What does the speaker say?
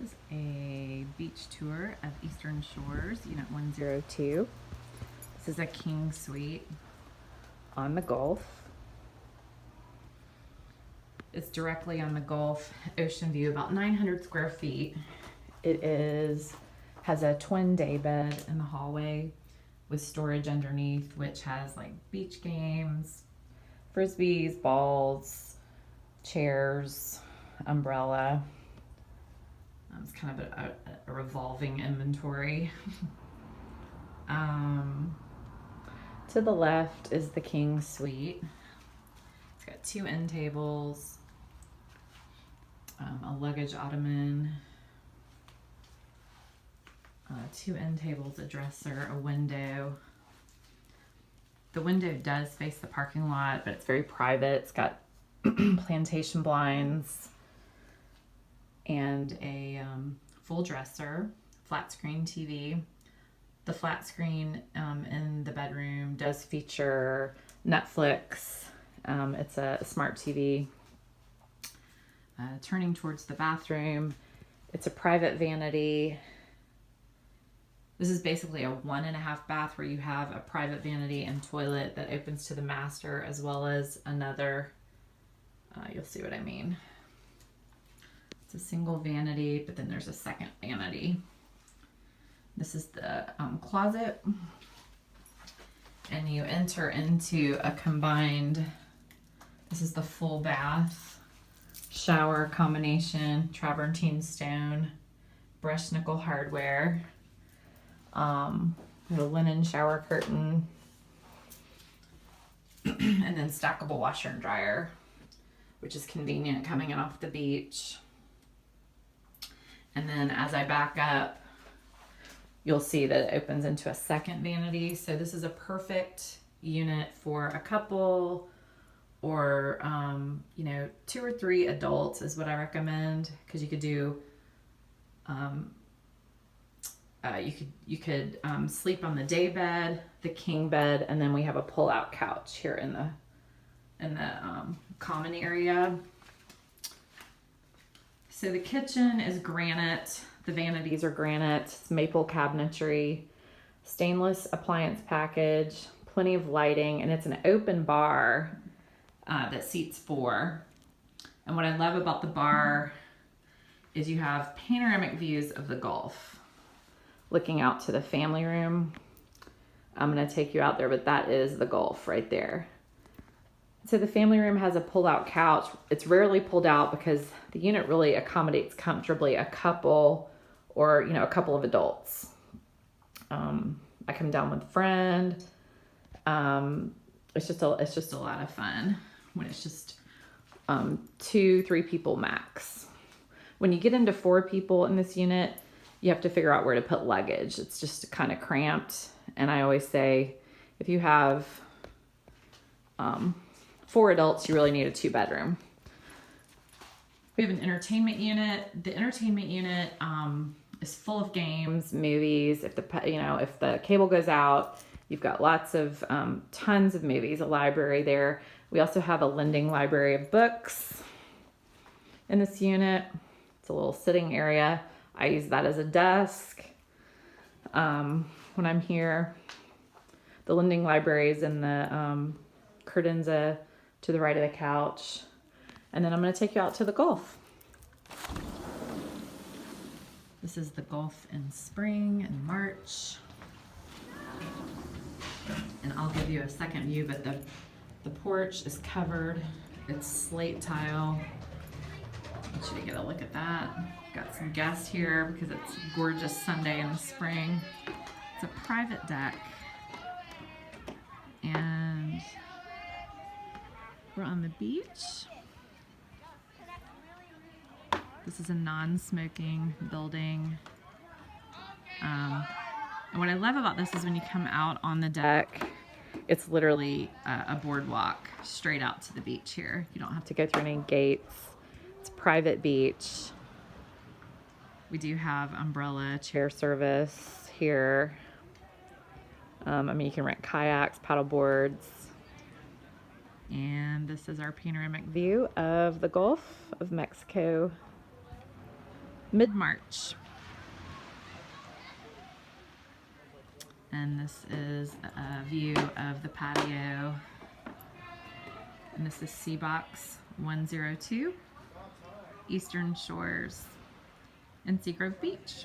This is a beach tour of Eastern Shores, Unit 102. This is a king suite on the Gulf. It's directly on the Gulf ocean view, about 900 square feet. It has a twin day bed in the hallway with storage underneath, which has like beach games, frisbees, balls, chairs, umbrella. It's kind of a revolving inventory. To the left is the king suite. It's got 2 end tables, a luggage ottoman, 2 end tables, a dresser, a window. The window does face the parking lot, but it's very private. It's got plantation blinds and a full dresser, flat screen TV. The flat screen in the bedroom does feature Netflix. It's a smart TV. Turning towards the bathroom, it's a private vanity. This is basically a 1.5 bath where you have a private vanity and toilet that opens to the master, as well as another, you'll see what I mean. It's a single vanity, but then there's a second vanity. This is the closet, and you enter into a combined, this is the full bath, shower combination, travertine stone, brushed nickel hardware, the linen shower curtain, and then stackable washer and dryer, which is convenient coming in off the beach. And then as I back up, you'll see that it opens into a second vanity. So this is a perfect unit for a couple, or 2 or 3 adults is what I recommend, because you could do you could sleep on the day bed, the king bed, and then we have a pull-out couch here in the common area. So the kitchen is granite. The vanities are granite. It's maple cabinetry, stainless appliance package, plenty of lighting, and it's an open bar that seats 4. And what I love about the bar is you have panoramic views of the Gulf looking out to the family room. I'm going to take you out there, but that is the Gulf right there. So the family room has a pull-out couch. It's rarely pulled out because the unit really accommodates comfortably a couple, or a couple of adults. I come down with a friend. It's just a lot of fun when it's just 2-3 people max. When you get into 4 people in this unit, you have to figure out where to put luggage. It's just kind of cramped. And I always say, if you have 4 adults, you really need a 2-bedroom. We have an entertainment unit. The entertainment unit is full of games, movies. If the cable goes out, you've got lots of tons of movies, a library there. We also have a lending library of books in this unit. It's a little sitting area. I use that as a desk when I'm here. The lending library is in the credenza to the right of the couch. And then I'm going to take you out to the Gulf. This is the Gulf in spring and March. And I'll give you a second view, but the porch is covered. It's slate tile. I want you to get a look at that. Got some guests here because it's a gorgeous Sunday in the spring. It's a private deck. And we're on the beach. This is a non-smoking building. And what I love about this is when you come out on the deck, it's literally a boardwalk straight out to the beach here. You don't have to go through any gates. It's a private beach. We do have umbrella chair service here. You can rent kayaks, paddle boards. And this is our panoramic view of the Gulf of Mexico. mid-March. And this is a view of the patio. And this is Seabox 102, Eastern Shores in Seagrove Beach.